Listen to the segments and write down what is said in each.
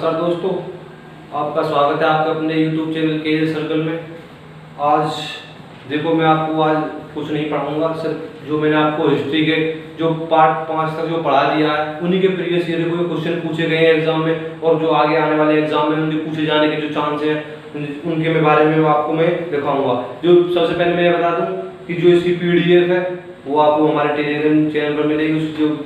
नमस्कार दोस्तों, आपका स्वागत है आपके अपने YouTube चैनल के सर्कल में। आज देखो मैं आपको आज कुछ नहीं पढ़ाऊंगा, सिर्फ जो मैंने आपको हिस्ट्री के जो पार्ट 5 तक जो पढ़ा दिया है उन्हीं के प्रीवियस ईयर के क्वेश्चन पूछे गए हैं एग्जाम में, और जो आगे आने वाले एग्जाम में उनके पूछे जाने के जो चांस हैं उनके बारे में आपको मैं दिखाऊंगा। जो सबसे पहले मैं बता दूं कि जो इसकी PDF है वो आपको हमारे टेलीग्राम चैनल पर मिलेगी,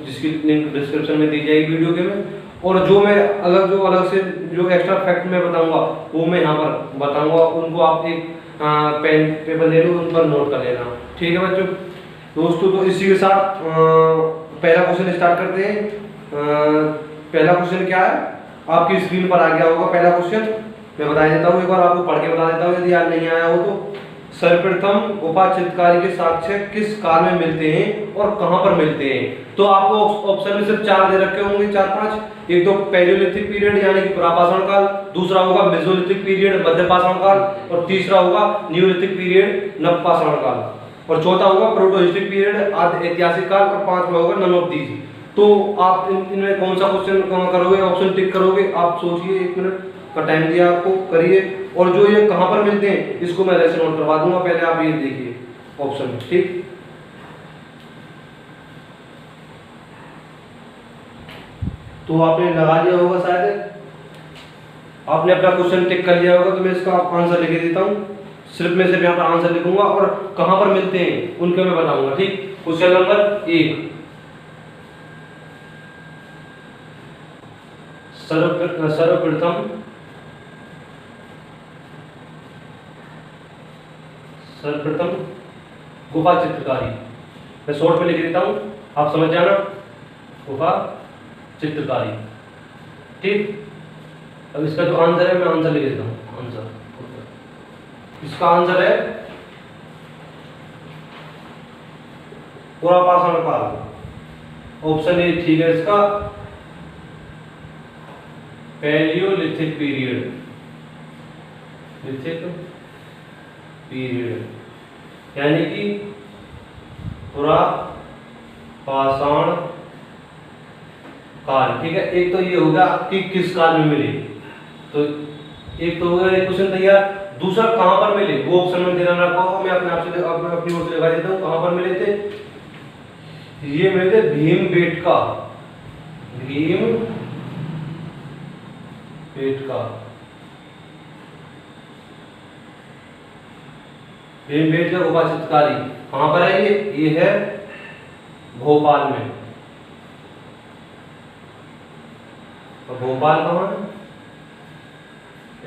जिसकी लिंक डिस्क्रिप्शन में दी जाएगी वीडियो के में। और जो मैं अलग से जो एक्स्ट्रा फैक्ट मैं बताऊंगा वो मैं यहाँ पर बताऊंगा, उनको आप एक पेन पेपर ले लो, उन पर नोट कर लेना। ठीक है बच्चों दोस्तों, तो इसी के साथ पहला क्वेश्चन स्टार्ट करते हैं। पहला क्वेश्चन क्या है, आपकी स्क्रीन पर आ गया होगा। पहला क्वेश्चन मैं बता देता हूँ, एक बार आपको पढ़ के बता देता हूँ यदि याद नहीं आया हो तो। सर्वप्रथम गुफा चित्रकारी के साक्ष्य किस काल में मिलते हैं और कहां पर मिलते हैं? तो आपको ऑप्शन में सिर्फ 4 दे रखे होंगे, 4-5। एक तो पैलियोलिथिक पीरियड यानी कि पुरापाषाण काल, दूसरा होगा मेसोलिथिक पीरियड मध्यपाषाण काल, और तीसरा होगा नियोलिथिक पीरियड नवपाषाण काल, और चौथा होगा प्रोटोहिस्टोरिक पीरियड आदि ऐतिहासिक काल, और पांचवा होगा नन ऑफ दीज। तो आप इनमें कौन सा क्वेश्चन करोगे, ऑप्शन टिक करोगे? आप सोचिए, 1 मिनट का टाइम दिया आपको, करिए। और जो ये कहां पर मिलते हैं इसको मैं ऐसे नोट करवा दूंगा, पहले आप ये देखिए ऑप्शन। ठीक, तो आपने लगा लिया होगा, शायद आपने अपना क्वेश्चन टिक कर लिया होगा। तो मैं इसका आंसर लिख देता हूं, सिर्फ मैं सिर्फ यहाँ पर आंसर लिखूंगा और कहां पर मिलते हैं उनके मैं बताऊंगा। ठीक, क्वेश्चन नंबर 1, सर्वप्रथम गुफा चित्रकारी, मैं शॉर्ट में लिख देता हूं, आप समझ जाना, गुफा चित्रकारी। ठीक, अब इसका जो आंसर है मैं आंसर लिख देता हूं। आंसर, इसका आंसर है पुरापाषाण काल। ऑप्शन ए ठीक है इसका, पैलियोलिथिक पीरियड, लिथिक पीरियड यानी कि पुरापाषाण काल। ठीक है, एक तो ये होगा कि किस काल में मिले, तो एक तो होगा एक क्वेश्चन तैयार। दूसरा कहां पर मिले वो ऑप्शन में देना रखा होगा, मैं अपनी ओर से लगा देता हूं। कहां पर मिले थे? ये मिले थे भीमबेटका, भीमबेटका गुफा चित्रकारी कहां पर है? ये है भोपाल में। और भोपाल कहां है?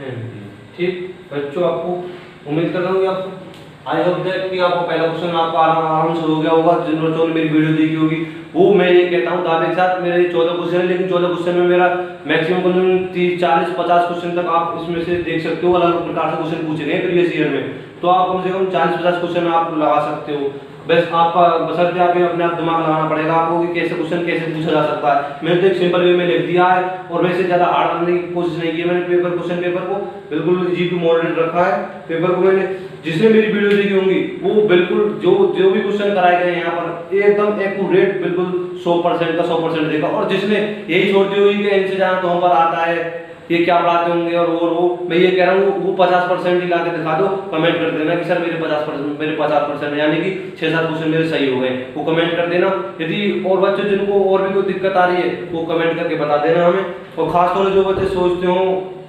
MP। ठीक बच्चों, आपको उम्मीद करता हूँ कि आपको आई होप दैट कि आपको पहला क्वेश्चन आपको आराम से हो गया होगा। जिन बच्चों ने मेरी वीडियो देखी होगी वो मैं ये कहता हूँ दावे के साथ, मेरे 14 क्वेश्चन है, लेकिन 14 क्वेश्चन में मेरा मैक्सिमम 40-50 क्वेश्चन तक आप इसमें से देख सकते हो। अलग प्रकार से क्वेश्चन पूछे गए प्रीवियस ईयर में, तो आप कम से कम 40-50 क्वेश्चन आप लगा सकते हो। बस आपका बशर्ते आप अपने आप दिमाग लगाना पड़ेगा आपको कि कैसे क्वेश्चन कैसे पूछा जा सकता है। मैंने तो एक सिंपल वे में लिख दिया है, और वैसे ज़्यादा हार्ड करने की कोशिश नहीं की है। मैंने क्वेश्चन पेपर को बिल्कुल इजी टू मॉडरेट रखा है। पेपर को मैंने, जिसने मेरी वीडियो देखी होंगी वो बिल्कुल जो भी क्वेश्चन कराए गए हैं यहाँ पर एकदम एक्यूरेट, बिल्कुल 100% का 100% देगा। और जिसने यही सोचती हुई कि इनसे ज़्यादा तो हम पर आता है, ये क्या पढ़ाते होंगे, और वो मैं ये कह रहा हूँ वो 50% ही ला के दिखा दो, कमेंट कर देना कि सर मेरे 50% यानी कि 6-7 क्वेश्चन मेरे सही हो गए, वो कमेंट कर देना। यदि और बच्चे जिनको और भी कोई दिक्कत आ रही है वो कमेंट करके बता देना हमें। और खासतौर से जो बच्चे सोचते हो,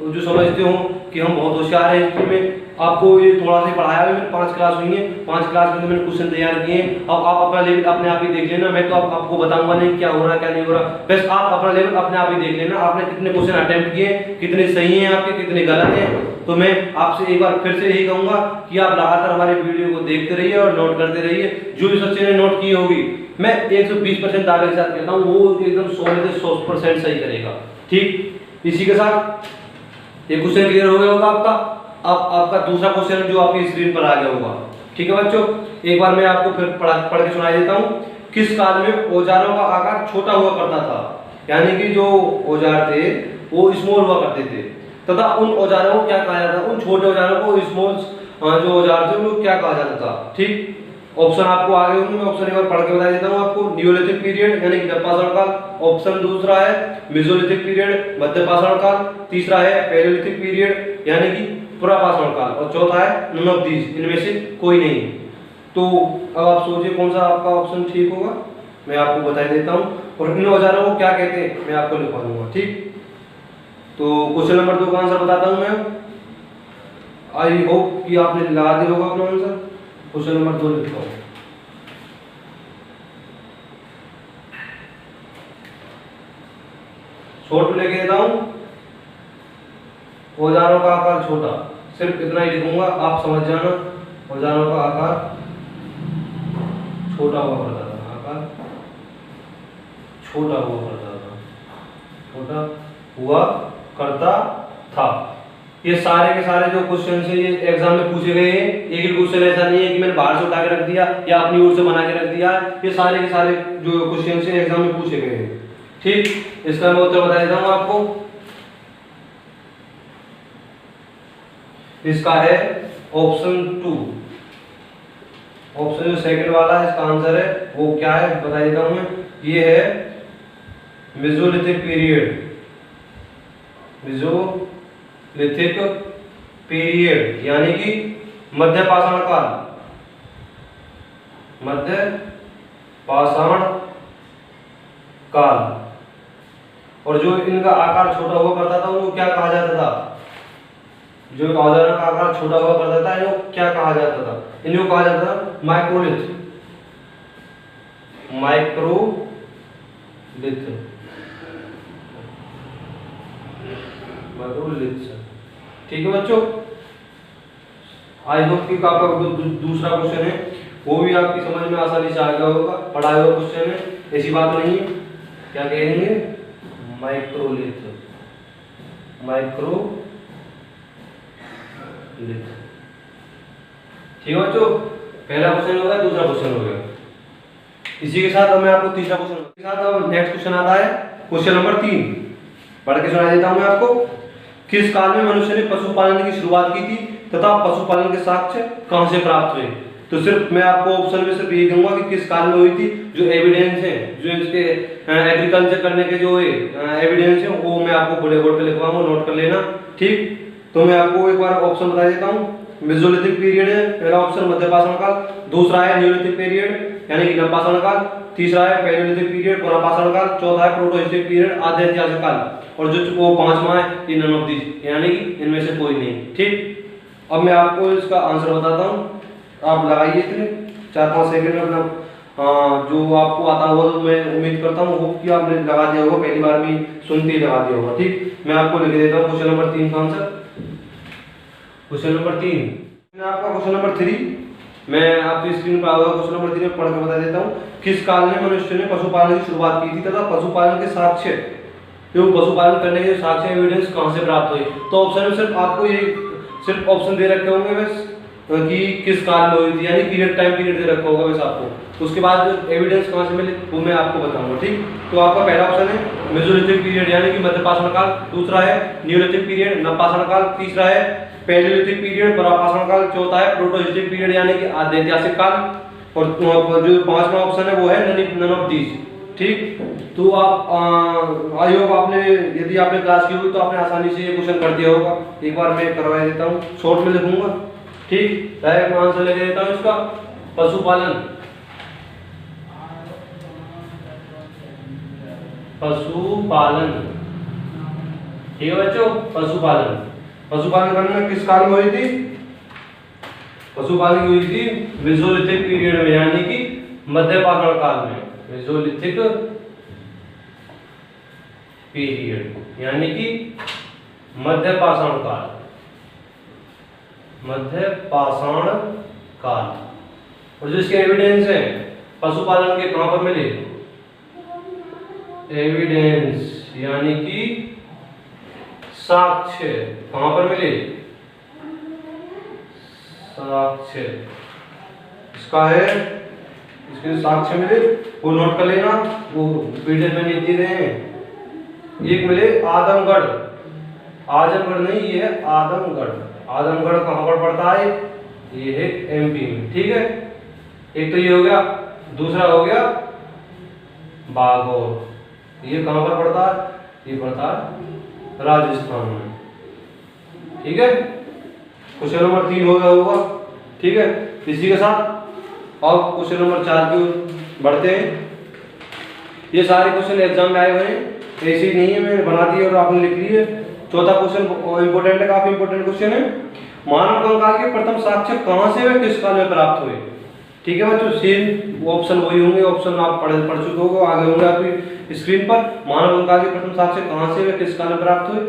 जो समझते हो कि हम बहुत होशियार हैं हिस्ट्री में, आपको ये थोड़ा सा पढ़ाया है। मैंने 5 क्लास हुई है, 5 क्लास में तो मैंने क्वेश्चन तैयार किए हैं। अब आप अपना लेवल अपने आप ही देख लेना, मैं तो आपको बताऊंगा नहीं क्या हो रहा है क्या नहीं हो रहा, बस आप अपना लेवल अपने आप ही देख लेना। आपने कितने क्वेश्चन अटेम्प्ट किए, कितने सही हैं आपके, कितने गलत हैं। तो मैं आपसे एक बार फिर से यही कहूंगा कि आप लगातार हमारे वीडियो को देखते रहिए और नोट करते रहिए। जो भी बच्चे ने नोट की होगी मैं 120% दावे के साथ कहता हूँ वो एकदम 100% सही करेगा। ठीक, इसी के साथ ये क्वेश्चन क्लियर हो गया होगा आपका। अब आपका दूसरा क्वेश्चन जो आपकी स्क्रीन पर आ गया होगा। ठीक है बच्चों, एक बार मैं आपको फिर पढ़ के सुनाई देता हूँ। किस काल में औजारों का आकार छोटा हुआ करता था, यानी कि जो औजार थे वो स्मॉल हुआ करते थे, तथा उन औजारों को क्या कहा जाता था? उन छोटे औजारों को स्मॉल जो औजार थे उनको क्या कहा जाता था? ठीक, ऑप्शन आपको आगे होंगे, मैं ऑप्शन एक बार पढ़ के बता देता हूँ आपको। न्यूलिथिक पीरियड यानी कि नवपाषाण काल, ऑप्शन दूसरा है मेसोलिथिक पीरियड मध्यपाषाण काल, तीसरा है पैलेलिथिक पीरियड यानी कि पुरापाषाण काल, और चौथा है नन ऑफ दीज, इनमें से कोई नहीं। तो अब आप सोचिए कौन सा आपका ऑप्शन ठीक होगा, मैं आपको बता देता हूँ, और इन औजारों को क्या कहते हैं मैं आपको लिखवा दूंगा, ठीक। तो क्वेश्चन नंबर 2 का आंसर बताता हूँ मैं। आई होप कि आपने लगा दिया होगा अपना आंसर। क्वेश्चन नंबर 2 लिखता हूँ। शॉर्ट में लेके देता हूँ, औजारों का आकार छोटा, सिर्फ इतना ही लिखूंगा, आप समझ जाना। औजारों का आकार छोटा हुआ करता था, आकार छोटा हुआ करता था, छोटा हुआ करता था। ये सारे के सारे जो क्वेश्चन है ये एग्जाम में पूछे गए हैं। एक ही क्वेश्चन ऐसा नहीं है कि मैंने बाहर से उठा के रख दिया या अपनी ओर से बना के रख दिया, ये सारे के सारे जो क्वेश्चन है एग्जाम में पूछे गए हैं, ठीक। इसका मैं उत्तर बता देता हूँ आपको। इसका है ऑप्शन 2, ऑप्शन जो सेकंड वाला है इसका आंसर है वो क्या है बता देता हूं मैं। ये है मेसोलिथिक पीरियड, मेसोलिथिक पीरियड यानी कि मध्यपाषाण काल, मध्यपाषाण काल। और जो इनका आकार छोटा हुआ करता था उनको क्या कहा जाता था, जो औजारों का आकार छोटा हुआ करता था इनको क्या कहा जाता था, इनको कहा जाता था माइक्रोलिथ, माइक्रोलिथ, माइक्रोलिथ, ठीक है बच्चों। आई होप कि आपका दूसरा क्वेश्चन है वो भी आपकी समझ में आसानी से आ गया होगा, पढ़ाया हुआ क्वेश्चन है, ऐसी बात नहीं है। क्या कहेंगे, माइक्रोलिथ, माइक्रोलिथ, ठीक है बच्चों। पहला क्वेश्चन हो गया, दूसरा क्वेश्चन हो गया। इसी के साथ अब मैं आपको तीसरा क्वेश्चन के साथ अब नेक्स्ट क्वेश्चन आता है क्वेश्चन नंबर 3, पढ़ के सुना देता हूं मैं आपको। किस काल में मनुष्य ने पशुपालन की शुरुआत की थी तथा पशुपालन के साक्ष्य कहां से प्राप्त हुए। तो सिर्फ मैं आपको ऑप्शन में सिर्फ ये दूंगा कि किस काल में हुई थी, जो एविडेंस है, जो इसके एग्रीकल्चर करने के जो एविडेंस है वो मैं आपको बड़े बोर्ड पे लिखवाऊंगा, नोट कर लेना, ठीक। तो मैं आपको एक बार ऑप्शन बता देता हूँ। मेसोलिथिक पीरियड है पहला ऑप्शन मध्यपाषाण काल, दूसरा है न्यूलिथिक पीरियड यानी कि नवपाषाण काल, तीसरा है पैलेलिथिक पीरियड पुरापाषाण काल, चौथा है प्रोटोहिस्टोरिक पीरियड आद्य ऐतिहासिक काल, और जो वो पांचवा है ये नन ऑफ दीज यानी कि इनमें से कोई नहीं, ठीक। अब मैं आपको इसका आंसर बताता हूँ, आप लगाइए इतने 4-5 सेकंड में अपना जो आपको आता होगा, तो मैं उम्मीद करता हूँ कि आपने लगा दिया होगा, पहली बार भी सुनते ही लगा दिया होगा, ठीक। मैं आपको लिख देता हूँ क्वेश्चन नंबर 3 का आंसर। क्वेश्चन नंबर 3 मैं आपका क्वेश्चन नंबर 3 मैं आपकी स्क्रीन पर आऊंगा, क्वेश्चन नंबर 3 में पढ़ के बता देता हूँ। किस काल में मनुष्य ने पशुपालन की शुरुआत की थी तथा पशुपालन के साक्ष्य, जो पशुपालन करने के साक्ष्य एविडेंस कहां से प्राप्त हुए। तो ऑप्शन में सिर्फ आपको ये सिर्फ ऑप्शन दे रखे होंगे बस कि किस काल में हुई थी, यानी पीरियड टाइम पीरियड दे रखा होगा बस आपको। उसके बाद जो एविडेंस कहां से मिले वो मैं आपको बताऊंगा, ठीक। तो आपका पहला ऑप्शन है मेसोलिथिक पीरियड यानी कि मध्यपाषाण काल, दूसरा है न्यूलिथिक पीरियड नवपाषाण काल, तीसरा है पैलेलिथिक पीरियड पुरापाषाण काल, चौथा है प्रोटोहिस्टोरिक पीरियड यानी कि आद्य ऐतिहासिक काल, और जो पांचवा ऑप्शन है वो है नन ऑफ दीज, ठीक। तो आप आई होप आपने, यदि आपने क्लास की हुई तो आपने आसानी से ये क्वेश्चन कर दिया होगा। एक बार मैं करवा देता हूँ, शॉर्ट में लिखूंगा, ठीक। डायरेक्ट आंसर लेके देता हूँ इसका, पशुपालन, पशुपालन, ठीक है बच्चों। पशुपालन, पशुपालन करना किस काल में हुई थी, पशुपालन की हुई थी मेसोलिथिक पीरियड में यानी कि मध्यपाषाण काल में, मेसोलिथिक पीरियड यानी कि मध्यपाषाण काल, मध्यपाषाण काल। और जो इसके एविडेंस है पशुपालन के कहां पर मिले, एविडेंस यानी कि साक्ष्य कहां पर मिले, साक्ष्य, इसका है इसके साक्ष्य मिले वो नोट कर लेना, वो पीडीएफ में नहीं दिए गए हैं। एक मिले आदमगढ़, आजमगढ़ नहीं ये है आदमगढ़, आदमगढ़ कहां पर पड़ता है, ये है एमपी में, ठीक है। एक तो ये हो गया, दूसरा हो गया बागौर। ये कहाँ पर पड़ता है? ये पड़ता है राजस्थान में। ठीक है, क्वेश्चन नंबर 3 हो गया होगा। ठीक है, इसी के साथ और क्वेश्चन नंबर 4 की बढ़ते हैं। ये सारे क्वेश्चन एग्जाम में आए हुए हैं, ऐसे ही नहीं है, मैंने बना दी और आपने लिख ली है। चौथा क्वेश्चन इंपोर्टेंट है, काफी इंपोर्टेंट क्वेश्चन है। मानव कंकाल के प्रथम साक्ष्य कहां से व किस काल में प्राप्त हुए? ठीक है बच्चों, सेम ऑप्शन वही होंगे, ऑप्शन आप पढ़ चुके होंगे, आगे होंगे आपकी स्क्रीन पर। मानव कंकाल के प्रथम साक्ष्य कहां से व किस काल में प्राप्त हुए?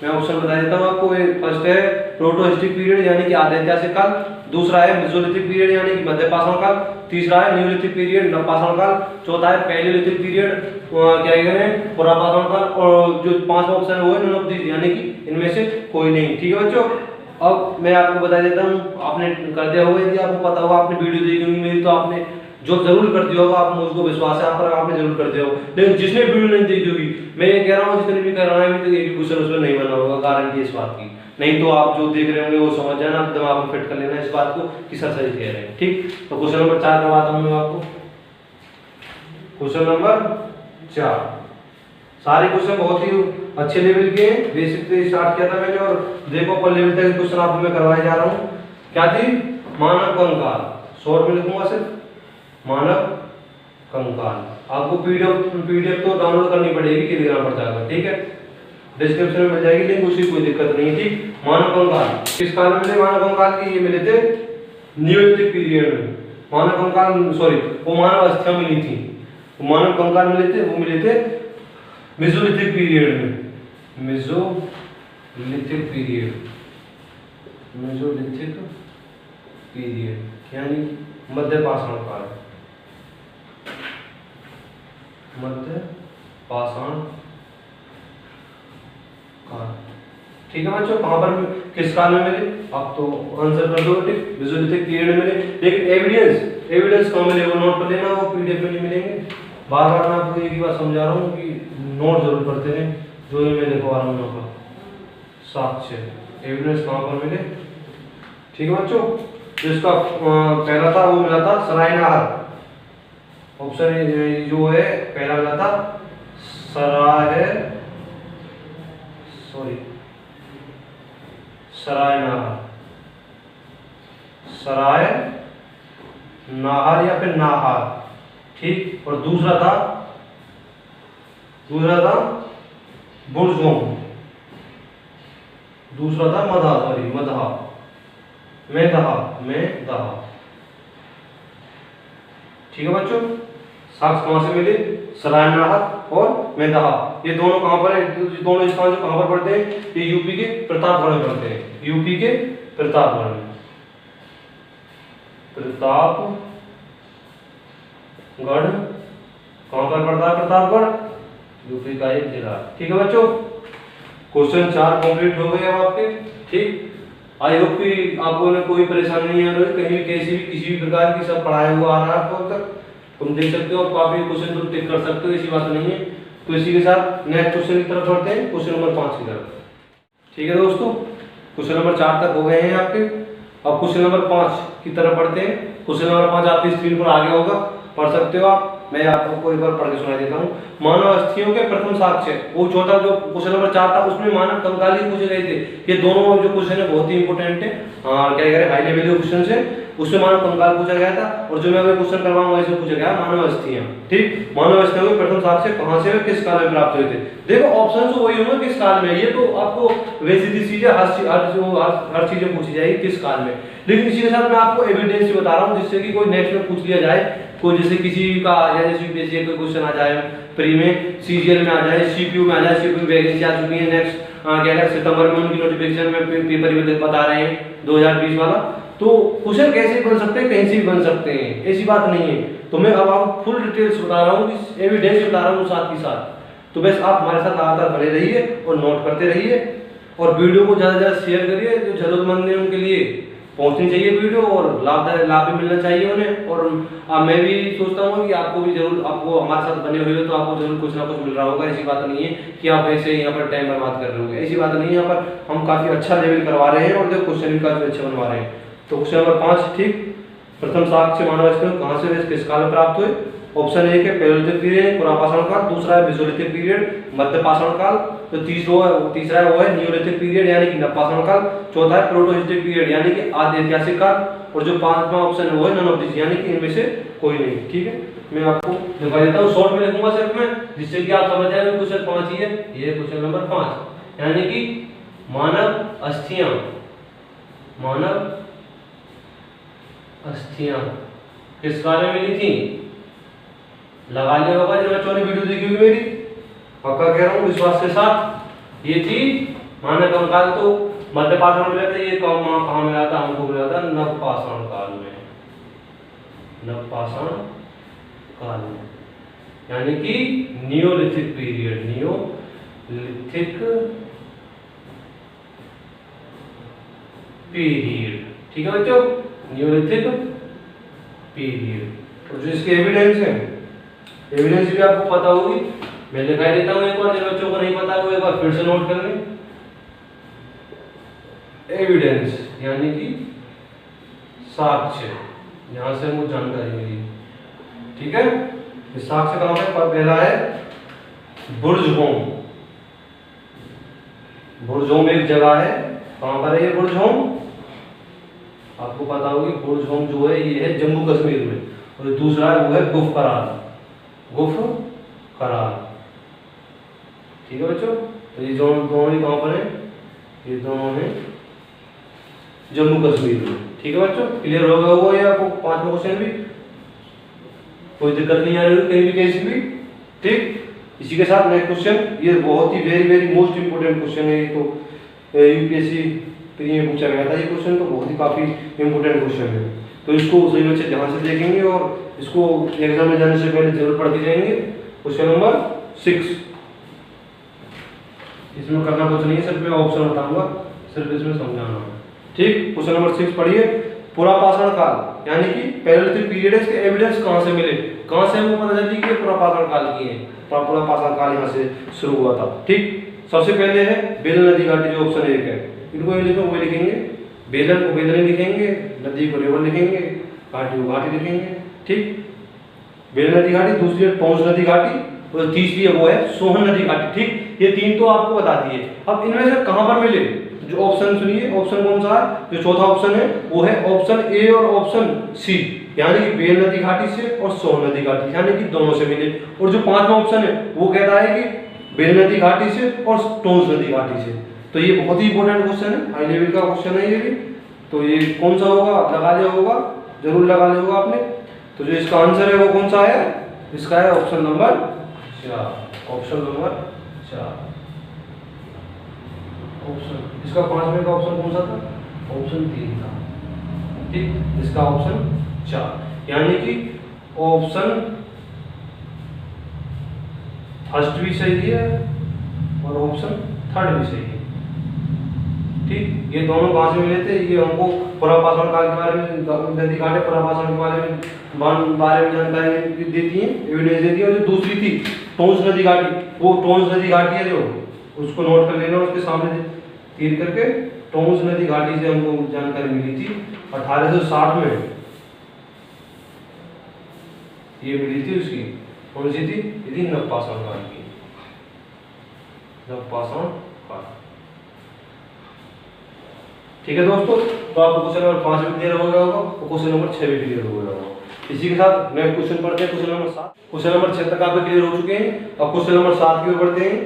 मैं ऑप्शन बता देता हूँ आपको। फर्स्ट है प्रोटोहिस्टिक पीरियड यानी कि आधे ऐतिहासिक काल, दूसरा है मेसोलिथिक पीरियड यानी कि मध्य पाषाण काल, तीसरा है न्यूलिथिक पीरियड नवपाषाण काल, चौथा है पैलियोलिथिक पीरियड क्या कहें पुरापाषाण काल, और जो पांचवा ऑप्शन है वो है नन ऑफ दीस यानी कि इनमें से कोई नहीं। ठीक है बच्चों, अब मैं आपको बता देता हूँ, आपने कर दिया होगा, यदि आपको पता होगा, आपने वीडियो देखी होगी मेरी, तो आपने जो जरूर कर दिया होगा, आप मुझको विश्वास है आप पर, आपने जरूर कर दिया होगा। लेकिन जिसने वीडियो नहीं देखी होगी, मैं ये कह रहा हूँ जितने भी कर रहा है तो एक भी क्वेश्चन उसमें नहीं बना होगा, गारंटी इस बात की। नहीं तो आप जो देख रहे होंगे वो समझ जाना, दिमाग में फिट कर लेना इस बात को कि सर सही कह रहे हैं। ठीक, तो क्वेश्चन नंबर 4 करवाता हूँ मैं आपको। क्वेश्चन नंबर 4, सारे क्वेश्चन बहुत ही अच्छे लेवल के हैं, बेसिक से स्टार्ट किया था मैंने और देखो पर लेवल तक क्वेश्चन आपको मैं करवाने जा रहा हूँ। क्या थी? मानव कंकाल, शॉर्ट में लिखूंगा सिर्फ मानव कंकाल। आपको पीडीएफ तो डाउनलोड करनी पड़ेगी टेलीग्राम पर जाकर। ठीक है, डिस्क्रिप्शन में मिल जाएगी लिंक, उसकी कोई दिक्कत नहीं है। ठीक, मानव कंकाल किस काल में मिले? मानव कंकाल की ये मिले थे न्यूलिथिक पीरियड में। मानव कंकाल सॉरी वो मानव अस्थियां मिली थी, मानव कंकाल मिले थे, वो मिले थे मेसोलिथिक पीरियड में। मेसोलिथिक पीरियड, मेसोलिथिक पीरियड यानी मध्य पाषाण काल, मध्य पाषाण काल। ठीक है बच्चों, कहां पर किस काल में मिले? आप तो आंसर कर दो। ठीक, मेसोलिथिक पीरियड में मिले, लेकिन एविडेंस कहां मिले वो नोट कर लेना, वो पीडीएफ में नहीं मिलेंगे। बार बार मैं आपको एक ही बात समझा रहा हूँ कि नोट जरूर करते हैं, जो ये मैं लिखवा रहा हूँ यहाँ पर साक्ष्य एविडेंस कहाँ पर मिले। ठीक है बच्चों, जिसका पहला था वो मिला था सरायनहार, ऑप्शन जो है पहला मिला था सरायनहार या फिर नाहार। ठीक, और दूसरा था बुर्जोंग, दूसरा था मेदहा। ठीक है बच्चों, साक्ष्य कहां से मिले? सरायनहार और मेदहा। ये दोनों कहां पर है? दोनों स्थान जो कहां पर पड़ते हैं? ये यूपी के प्रतापगढ़ में पड़ते हैं, यूपी के प्रतापगढ़ में। प्रतापगढ़ कहां पर पड़ता है? प्रतापगढ़ यूपी का एक जिला। ठीक है बच्चों, क्वेश्चन 4 कंप्लीट हो गए अब आपके। ठीक, आई होप कि आपको में कोई परेशानी नहीं आ रही, कहीं भी कैसी भी किसी भी प्रकार की सब पढ़ाया हुआ आ रहा है आपको तक, तुम देख सकते हो, काफी क्वेश्चन तुम टिक कर सकते हो, ऐसी बात नहीं है। तो इसी के साथ नेक्स्ट क्वेश्चन की तरफ बढ़ते हैं, क्वेश्चन नंबर 5 की तरफ। ठीक है दोस्तों, क्वेश्चन नंबर 4 तक हो गए हैं आपके, अब क्वेश्चन नंबर 5 की तरफ बढ़ते हैं। क्वेश्चन नंबर 5 आपकी स्क्रीन पर आ गया होगा, पढ़ सकते हो आप, मैं आपको एक बार पढ़ के सुना देता हूँ। मानव अस्थियों के प्रथम साक्ष्य, वो चौथा जो क्वेश्चन नंबर 4 था उसमें मानव कंकाल ही पूछे गए थे। ये दोनों जो क्वेश्चन है बहुत ही इंपॉर्टेंट है, क्या कह रहे हाई लेवल के क्वेश्चन है, उसमें मानव कंकाल पूछा गया था, और जो मैं अभी क्वेश्चन करवाऊंगा इसमें पूछा गया मानव अस्थियां। ठीक, मानव अस्थियों के प्रथम साक्ष्य कहां से व किस काल में प्राप्त हुए थे? देखो ऑप्शन तो वही होंगे किस काल में, ये तो आपको वैसी चीजें हर चीजें पूछी जाएगी किस काल में, लेकिन इसी के साथ मैं आपको एविडेंस बता रहा हूँ जिससे कि कोई नेक्स्ट में पूछ लिया जाए, कोई जैसे किसी का जैसे यूपीएससी कोई क्वेश्चन आ जाए प्री में, सीजीएल में आ जाए, सीपीयू में आ जाए, सीपीयू वैकेंसी आ चुकी है, नेक्स्ट क्या सितंबर में उनकी नोटिफिकेशन में पेपर ही बता रहे हैं 2020 वाला, तो क्वेश्चन कैसे बन सकते हैं, कहीं से भी बन सकते हैं, ऐसी बात नहीं है। तो मैं अब आपको फुल डिटेल्स बता रहा हूँ, एविडेंस बता रहा हूँ साथ ही साथ, तो बस आप हमारे साथ लगातार बने रहिए और नोट करते रहिए, और वीडियो को ज़्यादा से ज़्यादा शेयर करिए, जो जरूरतमंद है उनके लिए पहुंचनी चाहिए वीडियो, और लाभ भी मिलना चाहिए उन्हें। और मैं भी सोचता हूँ कि आपको भी जरूर, आपको हमारे साथ बने हुए हो तो आपको जरूर कुछ ना कुछ मिल रहा होगा, ऐसी बात नहीं है कि आप ऐसे यहाँ पर टाइम बर्बाद कर रहे होंगे, ऐसी बात नहीं है। यहाँ पर हम काफ़ी अच्छा लेवल करवा रहे हैं और जो क्वेश्चन भी काफ़ी अच्छे बनवा रहे हैं। तो क्वेश्चन नंबर 5, ठीक, प्रथम साक्ष्य मानव अस्तित्व कहाँ से व किस काल में प्राप्त हुए? ऑप्शन एक है पैलियोलिथिक पीरियड पुरापाषाण काल, दूसरा है मेसोलिथिक पीरियड मध्यपाषाण काल, तो तीसरा है वो है नियोलिथिक पीरियड यानी कि नवपाषाण काल, चौथा है प्रोटोहिस्टोरिक पीरियड यानी कि आदि ऐतिहासिक काल, और जो पांचवा ऑप्शन है वो है नन ऑफ दिस यानी कि इनमें से कोई नहीं। ठीक है, मैं आपको दिखा देता हूँ, शॉर्ट में लिखूंगा सिर्फ मैं, जिससे कि आप समझ जाएंगे। क्वेश्चन 5 ही है, ये क्वेश्चन नंबर 5 यानी कि मानव अस्थियां किस काल में मिली थी? लगा लिया होगा जब बच्चों ने वीडियो देखी होगी मेरी, पक्का कह रहा हूँ विश्वास के साथ। ये थी मानव कंकाल तो मध्यपाषाण में मिला था, ये कहाँ मिला था? हमको मिला था नवपाषाण काल में, नवपाषाण काल में यानी कि नियोलिथिक पीरियड, नियोलिथिक पीरियड। ठीक है बच्चों, नियोलिथिक पीरियड। और जो इसके एविडेंस है, एविडेंस भी आपको पता होगी, मैं दिखाई देता हूँ एक बार, जिन बच्चों को नहीं पता है वो एक बार फिर से नोट कर लें। एविडेंस यानी कि साक्ष्य, यहां से मुझे जानकारी मिली। ठीक है, इस साक्ष्य कहां पे? पहला है बुर्जहोम। बुर्जहोम एक जगह है, कहां पर है ये बुर्जहोम? आपको पता होगी बुर्जहोम जो है ये है जम्मू कश्मीर में, और दूसरा है वो है गुफकरार, गुफकरार। ठीक है बच्चों, तो ये दोनों ही कहां पर है? ये दोनों है जम्मू कश्मीर में। ठीक है बच्चों, क्लियर होगा हुआ ये आपको पांचवा क्वेश्चन भी, कोई दिक्कत नहीं आ रही कहीं भी कैसी भी। ठीक, इसी के साथ नेक्स्ट क्वेश्चन, ये बहुत ही very very most important question है, तो यूपीएससी प्री में पूछा गया था ये क्वेश्चन, तो बहुत ही काफी इंपोर्टेंट क्वेश्चन है, तो इसको सही बच्चे ध्यान से देखेंगे और इसको एग्जाम में जाने से पहले जरूर पढ़ के जाएंगे। क्वेश्चन नंबर 6, इसमें करना कुछ नहीं है, सिर्फ मैं ऑप्शन बताऊंगा, सिर्फ इसमें समझाना है। ठीक, क्वेश्चन नंबर 6 पढ़िए। पुरापाषाण काल यानी कि पैलियोलिथिक पीरियड है, इसके एविडेंस कहां से मिले? कहां से हमको पता चलती कि पुरापाषाण काल की है? पुरापाषाण काल यहां से शुरू हुआ था। ठीक, सबसे पहले है बेलन नदी घाटी, जो ऑप्शन 1 है, इनको ये लिखो, वो लिखेंगे, बेलन को बेलन लिखेंगे, नदी को रिवर लिखेंगे, घाटी को घाटी लिखेंगे। ठीक, बेलन नदी घाटी, दूसरी है टोंस नदी घाटी, और तीसरी है वो है सोहन नदी घाटी। ठीक, ये तीन तो आपको बता दिए। अब इनमें से कहां पर मिले? जो ऑप्शन सुनिए, ऑप्शन कौन सा है? जो चौथा ऑप्शन है वो है ऑप्शन ए और ऑप्शन सी, यानी कि बेल नदी घाटी से और सोन नदी घाटी, यानी कि दोनों से मिले। और जो पांचवा ऑप्शन है वो कहता है कि बेल नदी घाटी से और टोंस नदी घाटी से। तो ये बहुत ही इंपॉर्टेंट क्वेश्चन है, हाई लेवल का क्वेश्चन है ये भी। तो ये कौन सा होगा? लगा लिया होगा, जरूर लगा लिया होगा आपने। तो जो इसका आंसर है वो कौन सा है? इसका है option number 4, option number 4। Option इसका 5वें का ऑप्शन कौन सा था? ऑप्शन 3 था। ठीक, इसका ऑप्शन 4, यानी कि ऑप्शन फर्स्ट भी सही है और ऑप्शन थर्ड भी सही है। ठीक, ये दोनों कहां से मिले थे? ये हमको पुरापाषाण काल के बारे में, नदी घाटी पुरापाषाण के बारे में जानकारी देती है, एविडेंस देती है। और जो दूसरी थी टोंस नदी घाटी, वो टोंस नदी घाटी है, जो उसको नोट कर लेना, उसके सामने तीर करके। टोंस नदी घाटी से हमको जानकारी मिली थी 1860 में, ये मिली थी उसकी। कौन सी थी? ये थी नवपाषाण काल की, नवपाषाण काल। ठीक है दोस्तों, तो आपको क्वेश्चन नंबर 5 भी क्लियर हो गया होगा और क्वेश्चन नंबर 6 भी क्लियर हो गया होगा। इसी के साथ नेक्स्ट क्वेश्चन पढ़ते हैं, क्वेश्चन नंबर 7। क्वेश्चन नंबर 6 तक आपके क्लियर हो चुके हैं। अब क्वेश्चन नंबर 7 की ओर बढ़ते हैं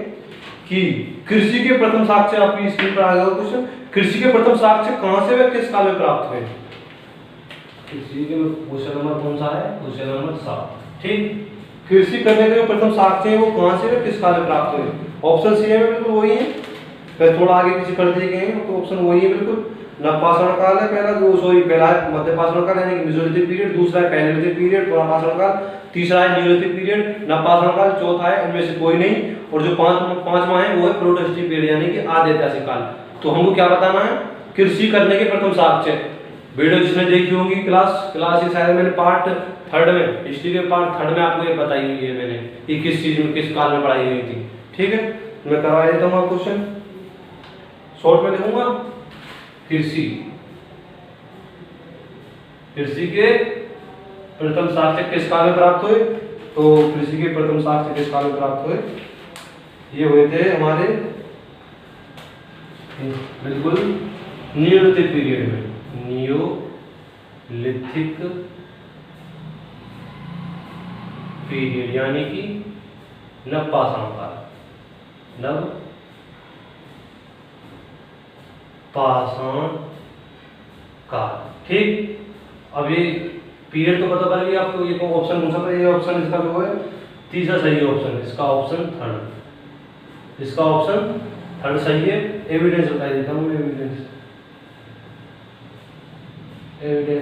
कि कृषि के प्रथम साक्ष्य, आपकी स्क्रीन पर आ गया क्वेश्चन, कृषि के प्रथम साक्ष्य कहां से व किस काल में प्राप्त हुए? कृषि के क्वेश्चन नंबर कौन सा है? Question number 7। ठीक, कृषि करने के जो प्रथम साक्ष्य है वो कहां से व किस काल में प्राप्त हुए? ऑप्शन सी है बिल्कुल वही है, फिर थोड़ा आगे पीछे कर दिए गए हैं, तो ऑप्शन वही है बिल्कुल। नवपाषाण काल है पहला, जो पहला है मध्यपाषाण काल यानी कि मेसोलिथिक पीरियड, दूसरा है पैलियोलिथिक पीरियड पुरापाषाण काल, तीसरा है नियोलिथिक पीरियड नवपाषाण काल, चौथा है इनमें से कोई नहीं, और जो पांचवा है वो है प्रोटोहिस्टोरिक पीरियड यानी कि आदि ऐतिहासिक काल। तो हमको क्या बताना है? कृषि करने के प्रथम साक्ष्य। वीडियो जिसने देखी होगी क्लास ये शायद मैंने पार्ट 3 में, हिस्ट्री के पार्ट 3 में आपको ये बताई हुई है मैंने, कि किस चीज में किस काल में पढ़ाई हुई थी। ठीक है, मैं करवा देता हूँ क्वेश्चन, शॉर्ट में लिखूंगा। कृषि कृषि के प्रथम साक्ष्य किस काल में प्राप्त हुए? तो कृषि के प्रथम साक्ष्य किस काल में प्राप्त हुए? ये हुए थे हमारे बिल्कुल नियोलिथिक पीरियड में, नियोलिथिक पीरियड यानी कि नवपाषाण काल, नवपाषाण काल। ठीक, अब ये पीरियड तो पता पड़ गया आपको। ये ऑप्शन कौन सा था? ये ऑप्शन इसका जो है तीसरा सही ऑप्शन, इसका ऑप्शन थर्ड, इसका ऑप्शन थर्ड सही है। एविडेंस बता देता हूँ, एविडेंस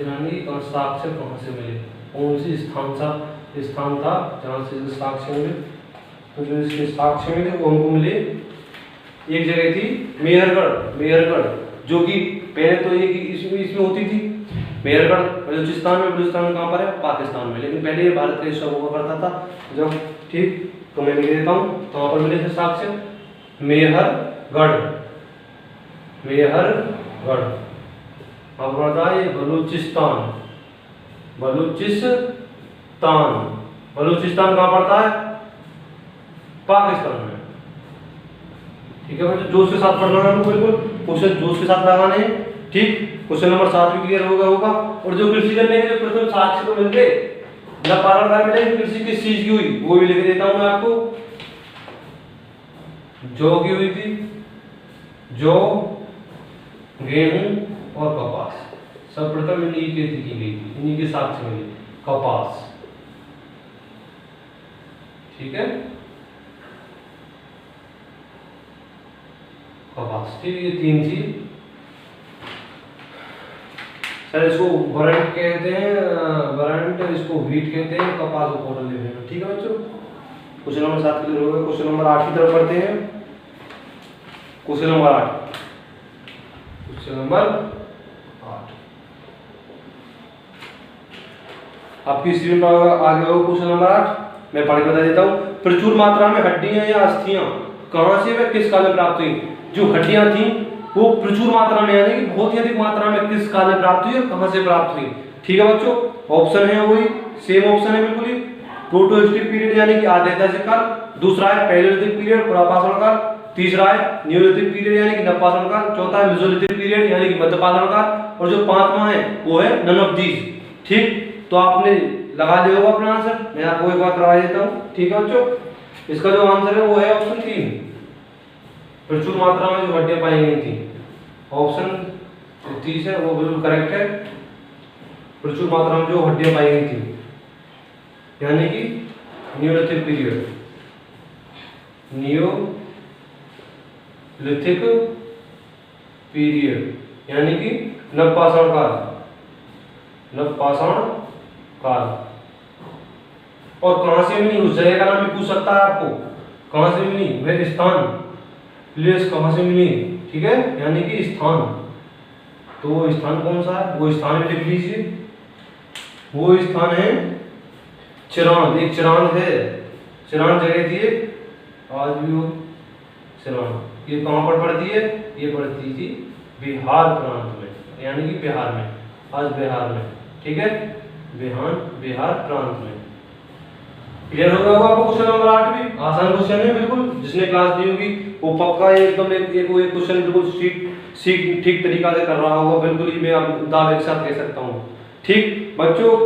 यानी साक्ष्य कहाँ से मिले, कौन सी स्थान था जहाँ से साक्ष्य मिले। तो जो इसके साक्ष्य मिले वो हमको मिले, एक जगह थी मेहरगढ़, जो कि पहले तो ये इसमें होती थी मेहरगढ़ बलूचिस्तान में। बलूचिस्तान कहाँ पर है? पाकिस्तान में। लेकिन पहले ये भारत का हिस्सा हुआ करता था जब। ठीक, तो मैं लिख देता हूँ तो वहाँ पर मिले थे साक्ष्य मेहरगढ़। अब बढ़ता है बलूचिस्तान कहाँ पड़ता है? पाकिस्तान में। ठीक है बच्चों, जोश के साथ पढ़ना है आपको, बिल्कुल क्वेश्चन जोश के साथ लगाने हैं। ठीक, क्वेश्चन नंबर 7 भी क्लियर होगा। और जो कृषि करने के जो प्रथम साक्ष्य तो मिल गए, नवपाषाण काल में कृषि किस चीज की हुई वो भी लिख देता हूं मैं आपको। जौ की हुई थी, जौ, गेहूं और कपास, सर्वप्रथम इन्हीं की गई थी, इन्हीं के साक्ष्य मिले। कपास, ठीक है, कपास। ठीक, ये 3 थी। सर इसको वरंट कहते हैं, इसको व्हीट कहते हैं, कपास को कॉटन लेते हैं। ठीक है बच्चों, क्वेश्चन नंबर 7 क्लियर हो गया। क्वेश्चन नंबर 8 की तरफ बढ़ते हैं। क्वेश्चन नंबर 8 आपकी स्क्रीन पर आगे होगा क्वेश्चन नंबर 8। मैं पढ़ के बता देता हूँ। प्रचुर मात्रा में हड्डियां या अस्थियां कहां से व किस काल में प्राप्त हुई? जो हड्डियां थी वो प्रचुर मात्रा में यानी कि बहुत ही अधिक मात्रा में किस काल में प्राप्त हुई और कहां से प्राप्त हुई? ठीक है बच्चों, ऑप्शन है वही सेम ऑप्शन है बिल्कुल ही। प्रोटोहिस्टिक पीरियड यानी कि आधे ऐतिहासिक काल, दूसरा है पैलेयोलिथिक पीरियड पुरापाषाण काल, तीसरा है नियोलिथिक पीरियड यानी कि नवपाषाण काल, चौथा है मेसोलिथिक पीरियड यानी कि मध्यपाषाण काल, और जो पांचवा है वो है नन ऑफ दीज। ठीक, तो आपने लगा लिया होगा अपना आंसर, मैं आपको एक बार करवा देता हूं। ठीक है बच्चों, इसका जो आंसर है वो है ऑप्शन 3, प्रचुर मात्रा में जो हड्डियां पाई गई थी। ऑप्शन 30 है वो बिल्कुल करेक्ट है। प्रचुर मात्रा में जो हड्डियां पाई गई थी यानी कि नियोलिथिक पीरियड, नियोलिथिक पीरियड यानी कि नवपाषाण काल, और कहां से मिली? उस जगह का नाम भी पूछ सकता है आपको, कहां से मिली, वह स्थान, प्लेस कहां से मिली। ठीक है, यानी कि स्थान। तो वो स्थान कौन सा है? वो स्थान भी लिख लीजिए। वो स्थान है चिरांद। एक चिरांद है, चिरांद जगह थी आज भी वो चिरांद। ये कहां पर पड़ती है? ये पड़ती थी बिहार प्रांत में, यानी कि बिहार में, आज बिहार में। ठीक है, बिहार प्रांत में। क्लियर हो गया होगा आपको क्वेश्चन नंबर 8 भी? आसान क्वेश्चन है बिल्कुल, जिसने क्लास दी होगी वो पक्का एकदम एक क्वेश्चन बिल्कुल ठीक तरीका से कर रहा होगा, बिल्कुल ही मैं आप दावे के साथ कह सकता हूँ। ठीक बच्चों,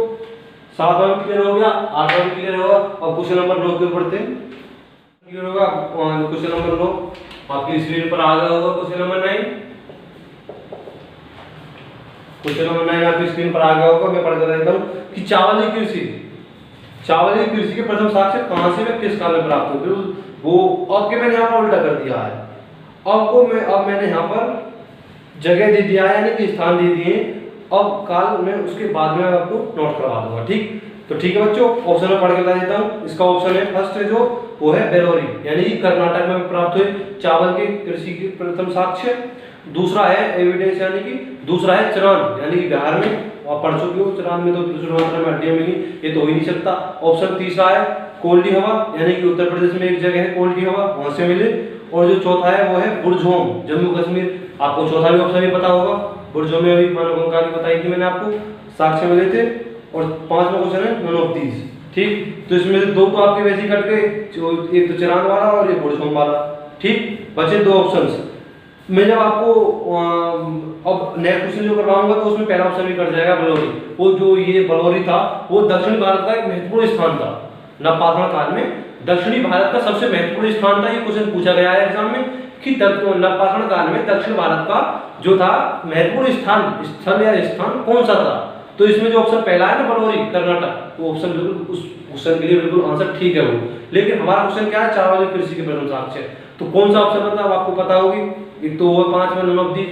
7वां क्लियर हो गया, 8वां क्लियर होगा। और क्वेश्चन नंबर 9 के ऊपर क्लियर होगा। क्वेश्चन नंबर 9 आपकी स्क्रीन पर आ गया होगा। क्वेश्चन नंबर 9 आपकी स्क्रीन पर आ गया होगा। मैं पढ़ कर देता हूँ कि चावल की कृषि के प्रथम साक्ष्य कहां से व किस काल में प्राप्त हुए? वो अब के मैंने यहाँ पर उल्टा कर दिया है। अब मैंने यहाँ पर जगह दे दिया है यानी कि स्थान दे दिए। अब काल में उसके बाद में आपको नोट करवा दूंगा। ठीक, तो ठीक है बच्चों, ऑप्शन में पढ़ के बता देता हूँ। इसका ऑप्शन है फर्स्ट है जो वो है बेलोरी यानी कि कर्नाटक में प्राप्त हुए चावल के कृषि के प्रथम साक्ष्य। दूसरा है एविडेंस यानी कि दूसरा है चिरांद यानी कि बिहार में। आप पढ़ चुके हो, चिरांद में तो प्रचुर मात्रा में हड्डियां मिली, ये तो हो ही नहीं सकता। ऑप्शन तीसरा है कोल्डी हवा यानी कि उत्तर प्रदेश में एक जगह है कोल्डी हवा, वहां से मिले। और जो चौथा है वो है बुरझोम, जम्मू कश्मीर। आपको चौथा भी ऑप्शन भी पता होगा, और जो मैं अभी मानव की बताई थी मैंने आपको, साक्ष्य मिले थे। और 5वां क्वेश्चन है नन ऑफ दीज। ठीक, तो इसमें से 2 तो आपके वैसे ही कट गए, एक तो चिराग वाला और एक बुढ़सोम वाला। ठीक, बचे 2 ऑप्शंस। मैं जब आपको अब नेक्स्ट क्वेश्चन जो करवाऊंगा तो उसमें पहला ऑप्शन भी कट जाएगा बलौरी। वो जो ये बलौरी था वो दक्षिण भारत का एक महत्वपूर्ण स्थान था। नवपाषाण काल में दक्षिणी भारत का सबसे महत्वपूर्ण स्थान था। ये क्वेश्चन पूछा गया है एग्जाम में कि नवपाषाण काल में दक्षिण भारत का जो था महत्वपूर्ण स्थल या स्थान कौन सा था। तो इसमें जो ऑप्शन पहला है ना बलौरी कर्नाटक, वो ऑप्शन बिल्कुल उस क्वेश्चन के लिए बिल्कुल आंसर ठीक है वो। लेकिन हमारा क्वेश्चन क्या है, 4 वाली कृषि के प्रथम साक्ष्य। तो कौन सा ऑप्शन मतलब आपको पता होगी, एक तो वो 5 में नन ऑफ दीज,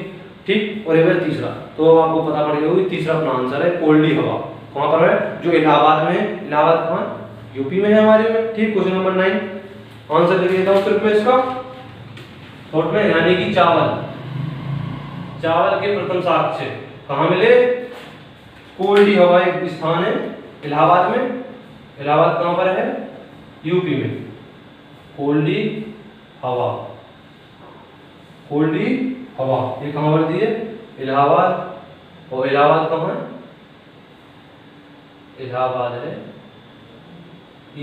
ठीक, और एक तीसरा। तो अब आपको पता पड़ गया होगी तीसरा अपना आंसर है कोल्डी हवा। कहां पर है, जो इलाहाबाद में है। इलाहाबाद कहां, यूपी में है हमारे में। ठीक, क्वेश्चन नंबर 9 आंसर लिख देता हूं सिर्फ मैं इसका शॉर्ट में, यानी कि चावल। चावल के प्रथम साक्ष्य कहां मिले, कोल्डी हवा एक स्थान है इलाहाबाद में। इलाहाबाद कहां पर है, यूपी में। कोल्डी हवा, कोल्डी हवा ये कहां पर दी है, इलाहाबाद। और इलाहाबाद कहां है, इलाहाबाद है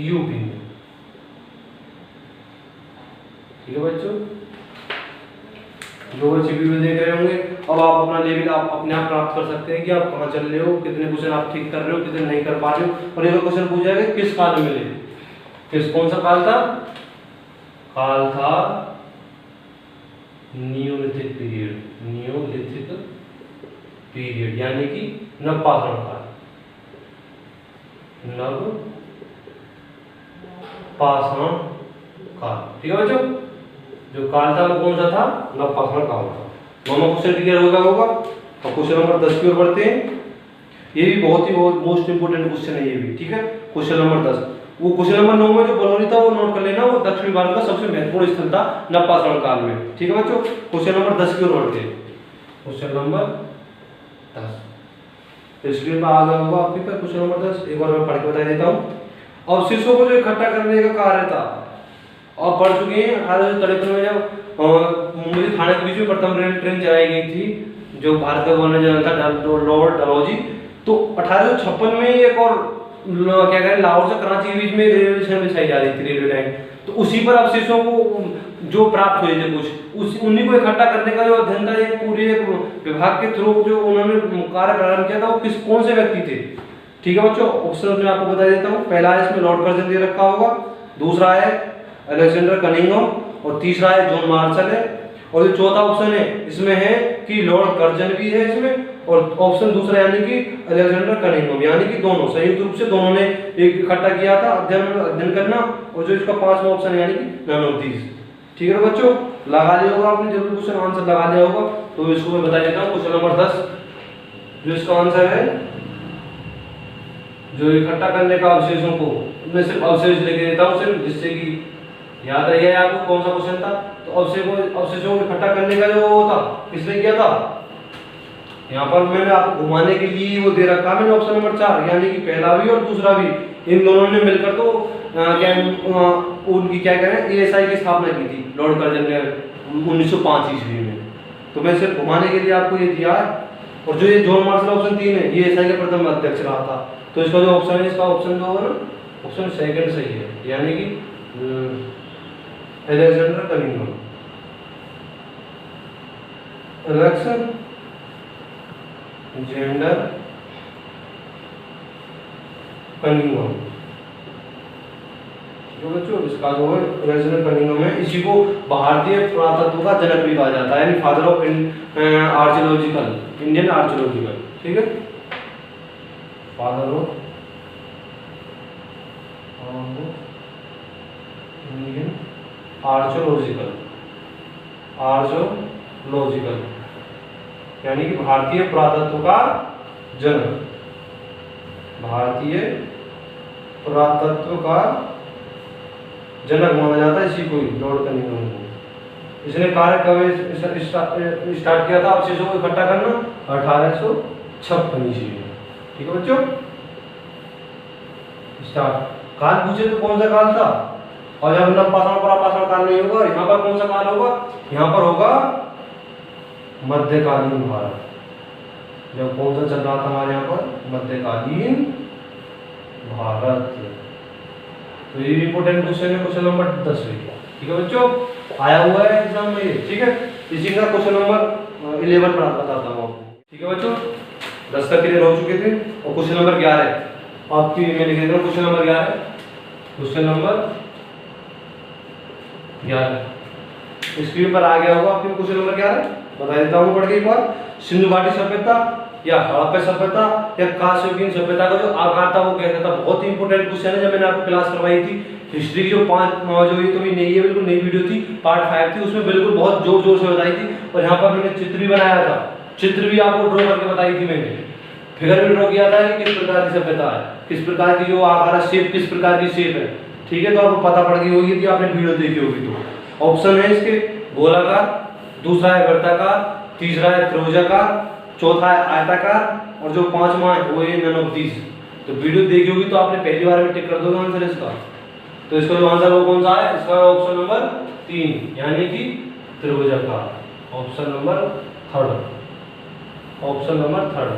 यूपी में। ठीक है बच्चों, जो बच्चे वीडियो देख रहे होंगे अब आप अपना लेवल आप अपने आप प्राप्त कर सकते हैं कि आप कहां चल रहे हो, कितने क्वेश्चन आप ठीक कर रहे हो, कितने नहीं कर पा रहे हो। और एक क्वेश्चन पूछा जाएगा किस काल में मिले, किस कौन सा काल था, काल था नियोलिथिक पीरियड। नियोलिथिक पीरियड यानी कि नवपाषाण काल। नवपाषाण काल, ठीक है बच्चों। जो काल था वो कौन सा था, नवपाषाण काल था। दोनों क्वेश्चन क्लियर होगा। और क्वेश्चन नंबर 10 की ओर बढ़ते हैं। ये भी बहुत मोस्ट इंपोर्टेंट क्वेश्चन है ये भी। ठीक है, क्वेश्चन नंबर 10, वो क्वेश्चन नंबर 9 में जो बलौरी था वो नोट कर लेना, वो दक्षिण भारत का सबसे महत्वपूर्ण स्थल था नवपाषाण काल में। ठीक है बच्चों, क्वेश्चन नंबर 10 की ओर बढ़ते हैं। क्वेश्चन नंबर 10 स्क्रीन पर आ गया होगा आपके पास। क्वेश्चन नंबर 10 एक बार मैं पढ़ के बता देता हूँ। अवशेषों को जो इकट्ठा करने का कार्य था, और पढ़ चुके हैं 1853 में जब मुंबई थाने के बीच में प्रथम रेल ट्रेन चलाई गई थी, जो भारत का गवर्नर जनरल था लॉर्ड डलहौजी। तो 1856 में एक और क्या कहें लाहौर से कराची के बीच में रेलवे स्टेशन बिछाई जा रही थी, रेलवे लाइन। तो उसी पर अवशेषों को जो प्राप्त हुए थे कुछ, उन्हीं को इकट्ठा करने का जो अध्ययन था, एक पूरे विभाग के थ्रू जो उन्होंने कार्य प्रारंभ किया था, वो कौन से व्यक्ति थे। ठीक है बच्चों, ऑप्शन मैं आपको बता देता हूँ। पहला है इसमें लॉर्ड कर्जन दे रखा होगा, दूसरा है अलेक्जेंडर कनिंघम, और तीसरा है जॉन मार्शल है। और जो चौथा ऑप्शन है इसमें है कि लॉर्ड कर्जन भी है इसमें, और ऑप्शन दूसरा यानी कि अलेक्जेंडर कनिंघम, यानी कि दोनों संयुक्त रूप से दोनों ने एक इकट्ठा किया था अध्ययन करना। और जो इसका 5वां ऑप्शन यानी कि नन ऑफ दीज। ठीक है बच्चों, लगा लिया होगा आपने, जरूर क्वेश्चन आंसर लगा लिया होगा। तो इसको मैं बता देता हूँ। क्वेश्चन नंबर 10 जो इसका आंसर है, जो इकट्ठा करने का अवशेषों को, मैं सिर्फ अवशेष लेके देता हूँ सिर्फ, जिससे कि याद रह गया आपको कौन सा क्वेश्चन था। तो अवशेषों को इकट्ठा करने का जो था किसने किया था, यहाँ पर मैंने आपको घुमाने के लिए वो दे रखा मैंने ऑप्शन नंबर 4, यानी कि पहला भी और दूसरा भी, इन दोनों ने मिलकर तो उनकी क्या कहें एएसआई की स्थापना की थी लॉर्ड कर्जन ने 1905 ईस्वी में। तो मैं सिर्फ घुमाने के लिए आपको ये दिया है। और जो ये जॉन मार्शल ऑप्शन 3 है, ये एएसआई के प्रथम अध्यक्ष रहा था। तो इसका जो ऑप्शन है, इसका ऑप्शन जो है ऑप्शन सेकंड सही है, यानी कि अलेक्जेंडर कनिंघम। अलेक्जेंडर कनिंघम, जो बच्चों इसका जो है अलेक्जेंडर कनिंघम है। इसी को भारतीय पुरातत्व का जनक भी कहा जाता है, यानी father of archaeological, Indian archaeological. ठीक है, फादर ऑफ इंडियन आर्कियोलॉजिकल, यानी कि भारतीय पुरातत्व का जनक, भारतीय पुरातत्व का जनक माना जाता है इसी को, लॉर्ड कनिंघम को। इसने कार्य कब स्टार्ट किया था अवशेषों को इकट्ठा करना, 1856 ईस्वी में। ठीक है बच्चों, स्टार्ट। काल पूछे तो कौन सा काल था, और जब नवपाषाण पुरापाषाण काल नहीं होगा, यहाँ पर कौन सा काल होगा, यहाँ पर होगा मध्यकालीन भारत। जब कौन सा चल रहा था हमारे यहाँ पर, मध्यकालीन भारत। तो ये इंपोर्टेंट क्वेश्चन है, क्वेश्चन नंबर 10। ठीक है बच्चों, आया हुआ है एग्जाम में ये। ठीक है, इसी का क्वेश्चन नंबर 11 पर बताता हूँ आपको। ठीक है बच्चों, 10 तक क्लियर हो चुके थे। और क्वेश्चन नंबर 11 आपकी मैं लिख देता हूँ। Question number 11, question number 11 screen पर आ गया होगा आपके। क्वेश्चन नंबर 11 बता देता हूँ पढ़ के एक बार। सिंधु घाटी सभ्यता या हड़प्पा सभ्यता या कालसयुगीन सभ्यता का जो आकार था वो कहता था। बहुत ही इंपॉर्टेंट क्वेश्चन है, जब मैंने आपको क्लास करवाई थी हिस्ट्री की जो 5 जो ये तो नई है, बिल्कुल नई वीडियो थी, पार्ट 5 थी, उसमें बिल्कुल बहुत जोर जोर से बताई थी। और यहाँ पर मैंने चित्र भी बनाया था, चित्र भी आपको ड्रॉ करके बताई थी मैंने, फिगर भी ड्रॉ किया था कि किस प्रकार की सभ्यता है, किस प्रकार की जो आकार शेप, किस प्रकार की शेप है। ठीक है, तो आपको पता पड़ गई होगी, आपने वीडियो देखी होगी। तो ऑप्शन है इसके गोलाकार, दूसरा है वृत्ताकार, तीसरा है त्रिभुजाकार, चौथा है आयताकार और जो पांचवा है वो है नन ऑफ दिस। तो वीडियो देखी होगी तो आपने पहली बार में टिक कर दोगे आंसर इसका। तो इसका जो आंसर वो कौन सा है, इसका ऑप्शन नंबर 3 यानी कि त्रिभुजाकार। ऑप्शन नंबर 3, ऑप्शन नंबर 3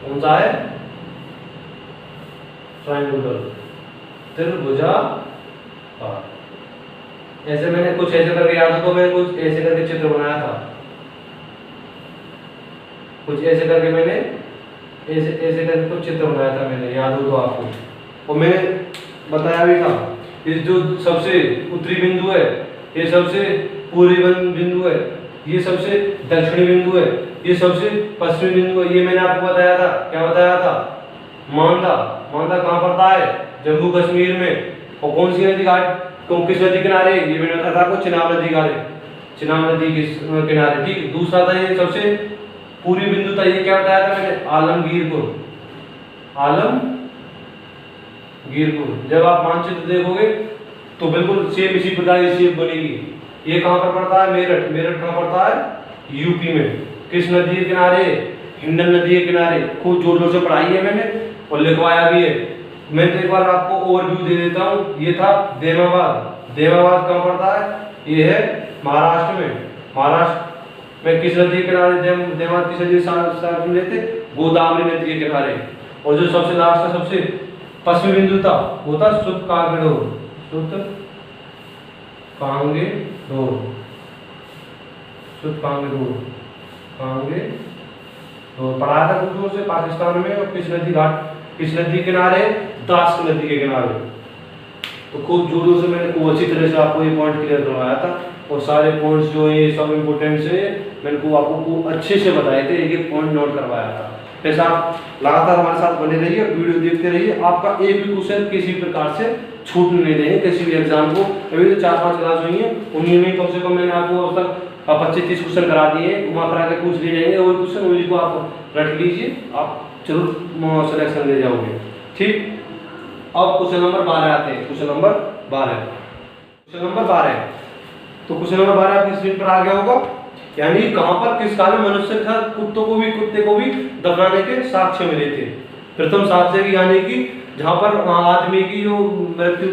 कौन सा है, ट्रायंगुलर, त्रिभुजाकार। ऐसे मैंने कुछ ऐसे करके याद हो तो मैंने कुछ ऐसे करके चित्र बनाया था, कुछ ऐसे करके मैंने ऐसे करके कुछ चित्र बनाया था मैंने, याद हो तो आपको। और मैंने बताया भी था ये जो सबसे उत्तरी बिंदु है, ये सबसे पूर्वी बिंदु है, ये सबसे दक्षिणी बिंदु है, ये सबसे पश्चिमी बिंदु है। ये मैंने आपको बताया था, क्या बताया था, मांदा। मांदा कहाँ पड़ता है, जम्मू कश्मीर में। और कौन सी नदी घाट, किस नदी किनारे, ये मैंने बताया था आपको, चिनाब नदी किनारे, चिनाब नदी के किनारे। ठीक, दूसरा था ये सबसे पूर्वी बिंदु था, ये क्या बताया था मैंने, आलमगीरपुर, आलमगीरपुर। जब आप मानचित्र देखोगे तो बिल्कुल सेम इसी प्रकार की शेप बनेगी। ये कहाँ पर पड़ता है, मेरठ। मेरठ कहाँ पड़ता है, यूपी में। किस नदी के किनारे, हिंडन नदी के किनारे। खूब जोर जोर से पढ़ाई है मैंने और लिखवाया भी है। मैं तो एक बार आपको ओवरव्यू दे देता हूँ। ये था देमाबाद। देमाबाद कहाँ पड़ता है, ये है महाराष्ट्र में। महाराष्ट्र में किस नदी के किनारे देमाबाद किस नदी साथ में लेते, गोदावरी नदी के किनारे। और जो सबसे लास्ट का सबसे पश्चिमी बिंदु था वो था सुतकांगेडोर, सुतकांगेडोर, सुतकांगेडोर, कांगेडोर पढ़ाया था कुछ जोर से, पाकिस्तान में। और किस नदी घाट, किस नदी के किनारे, दास नदी के किनारे। तो खूब जोरों से मैंने खूब अच्छी तरह से आपको ये पॉइंट क्लियर करवाया था। और सारे पॉइंट्स जो है ये सब इम्पोर्टेंट से मैंने को आपको अच्छे से बताए थे, एक एक पॉइंट नोट करवाया था। ऐसा आप लगातार हमारे साथ बने रहिए, वीडियो देखते रहिए, आपका एक भी क्वेश्चन किसी प्रकार से छूट नहीं देंगे किसी भी एग्जाम को। अभी तो 4-5 क्लास हुई है, उन्हीं में कम से कम मैंने आपको अब तक 25-30 क्वेश्चन करा दिए, घुमा करा के पूछ लिए जाएंगे। वही क्वेश्चन उन्हीं को आप रट लीजिए, आप जरूर सिलेक्शन ले जाओगे। ठीक, अब क्वेश्चन नंबर 12 आते हैं। Question number 12, question number 12। तो क्वेश्चन नंबर 12 आपकी स्क्रीन पर आ गया होगा। यानी कहां पर किस काल में मनुष्य के साथ कुत्ते को भी दफनाने के साक्ष्य मिले थे। प्रथम साक्ष्य की यानी कि जहां पर आदमी की जो मृत्यु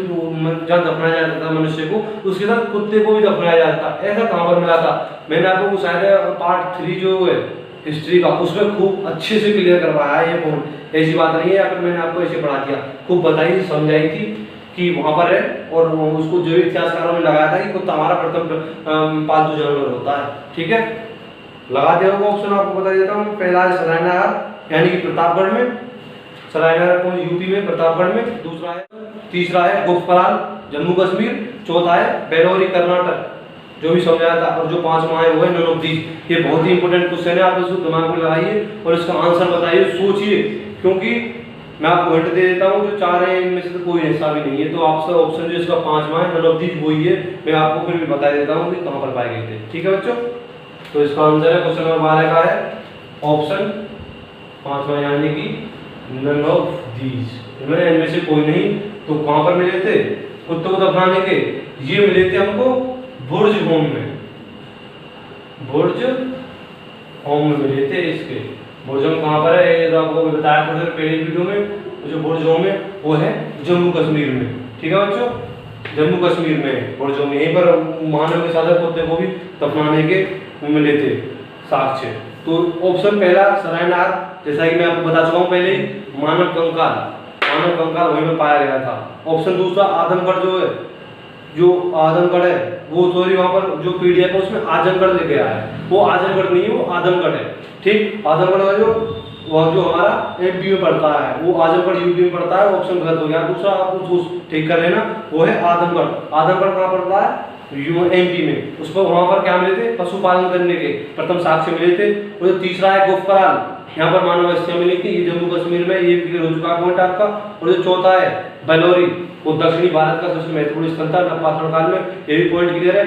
जहाँ दफनाया जाता था मनुष्य को, उसके साथ कुत्ते को भी दफनाया जाता था। ऐसा कहां पर मिला था, मैंने आपको शायद पार्ट 3 जो है हिस्ट्री का, उसमें खूब अच्छे से क्लियर करवाया है ये पॉइंट। ऐसी बात नहीं है या फिर मैंने आपको ऐसे पढ़ा दिया, खूब बताई समझाई थी कि वहां पर है। और उसको जो इतिहासकारों ने लगाया था कि कुत्ता हमारा प्रथम पालतू जानवर होता है। ठीक है, लगा दिया होगा ऑप्शन, आपको बता देता हूँ। पहला है सरायनगर यानी कि प्रतापगढ़ में, सरायनगर कौन, यूपी में, प्रतापगढ़ में। दूसरा है, तीसरा है गोपकलाल, जम्मू कश्मीर। चौथा है बेलोरी, कर्नाटक, जो भी समझाया था। और जो पांचवा है वो है नन ऑफ दीज। ये बहुत ही इंपॉर्टेंट क्वेश्चन है, आप इसको दिमाग में लगाइए और इसका आंसर बताइए, सोचिए। क्योंकि मैं आपको हिंट दे देता हूँ, जो 4 है इनमें से तो कोई हिस्सा भी नहीं है। तो आपका ऑप्शन जो इसका 5वां है नन ऑफ दीज वही है। मैं आपको फिर भी बता देता हूँ कि कहाँ पर पाए गए थे। ठीक है बच्चों, तो इसका आंसर है क्वेश्चन नंबर 12 का है ऑप्शन 5वां यानी कि नन ऑफ दीज। इनमें से कोई नहीं। तो कहाँ पर मिले थे कुत्तों को दफनाने के, ये मिले थे हमको बुर्ज होम में, बुर्ज होम में मिले थे। इसके बुर्ज होम कहाँ पर है, ये तो आपको बताया था पहले वीडियो में। जो बुर्ज होम है वो है जम्मू कश्मीर में। ठीक है बच्चों, जम्मू कश्मीर में बुर्ज होम, यहीं पर मानव के साथ कुत्ते को भी दफनाने के मिले थे साक्ष्य। तो ऑप्शन पहला सरायनगर जैसा कि मैं आपको बता चुका हूँ पहले ही, मानव कंकाल वहीं में पाया गया था। ऑप्शन दूसरा आदमगढ़ जो आदमगढ़ है वो सॉरी वहाँ पर जो पीडीएफ है उसमें आजमगढ़ लिख गया है, वो आजमगढ़ नहीं है, वो आदमगढ़ है। ठीक, आजमगढ़ का जो हमारा एमपी में पड़ता है वो आजमगढ़ यूपी में पड़ता है। ऑप्शन गलत हो गया, दूसरा आप उस ठीक कर लेना, वो है आदमगढ़। आदमगढ़ कहाँ पड़ता है? एमपी में। उस पर वहाँ पर क्या मिले थे? पशुपालन करने के प्रथम साक्ष्य मिले थे। और जो तीसरा है गोफकराल, यहाँ पर मानव अस्थियां मिली थी, ये जम्मू कश्मीर में, ये क्लियर हो चुका पॉइंट आपका। और जो चौथा है बेलोरी, वो दक्षिणी भारत का सबसे महत्वपूर्ण स्थल था नवपाषाण काल में, ये भी पॉइंट क्लियर है।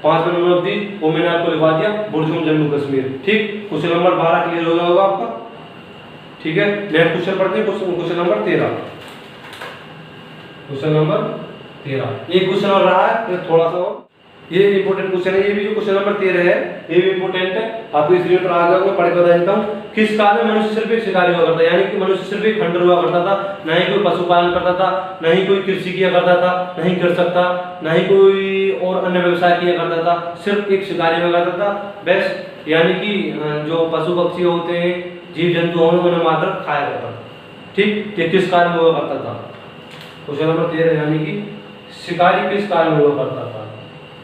5 नंबर ऑफ दी वो मैंने आपको लिखवा दिया, बुर्जुम जम्मू कश्मीर। ठीक, क्वेश्चन नंबर 12 क्लियर हो गया होगा आपका। ठीक है, नेक्स्ट क्वेश्चन पढ़ते हैं, क्वेश्चन नंबर 13। क्वेश्चन नंबर 13 एक क्वेश्चन और रहा है, थोड़ा सा और ये इंपॉर्टेंट क्वेश्चन है। ये भी जो क्वेश्चन नंबर 13 है ये भी इंपॉर्टेंट है, आपको स्क्रीन पर आ गया, मैं पढ़ के बता देता हूँ। किस काल में मनुष्य सिर्फ एक शिकारी हुआ करता, यानी कि मनुष्य सिर्फ एक हंटर हुआ करता था, ना ही कोई पशुपालन करता था, ना ही कोई कृषि किया करता था, ना ही कर सकता, ना ही कोई और अन्य व्यवसाय किया करता था, सिर्फ एक शिकारी हुआ करता था बस। यानी कि जो पशु पक्षी होते हैं, जीव जंतु होंगे, उन्हें मात्र खाया करता था। ठीक, ये किस काल में हुआ करता था? क्वेश्चन नंबर 13 यानी कि शिकारी किस काल में हुआ करता था,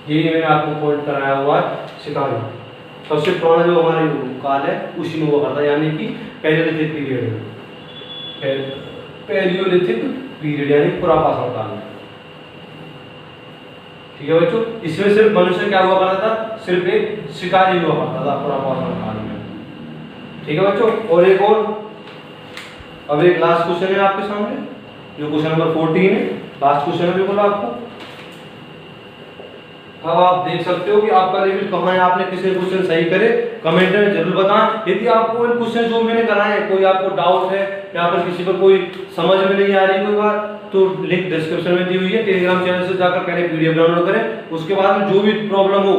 यही मैंने आपको पॉइंट कराया हुआ है। शिकारी सबसे पुराना जो हमारे काल है उसी में हुआ करता है, यानी कि पैलियोलिथिक पीरियड में, पैलियोलिथिक पीरियड यानी पुरापाषाण काल में। ठीक है बच्चों, इसमें सिर्फ मनुष्य क्या हुआ करता था? सिर्फ एक शिकारी हुआ करता था पुरापाषाण काल में। ठीक है बच्चों, और एक और अब एक लास्ट क्वेश्चन है आपके सामने, जो क्वेश्चन नंबर 14 है, लास्ट क्वेश्चन है बिल्कुल आपको। अब आप देख सकते हो कि आपका लेवल कहाँ है, आपने कितने क्वेश्चन सही करे, कमेंट में जरूर बताएं। यदि आपको इन क्वेश्चन जो मैंने कराए हैं कोई आपको डाउट है या फिर किसी पर कोई समझ में नहीं आ रही कोई बात, तो लिंक डिस्क्रिप्शन में दी हुई है, टेलीग्राम चैनल से जाकर पहले पीडीएफ डाउनलोड करें। उसके बाद में जो भी प्रॉब्लम हो,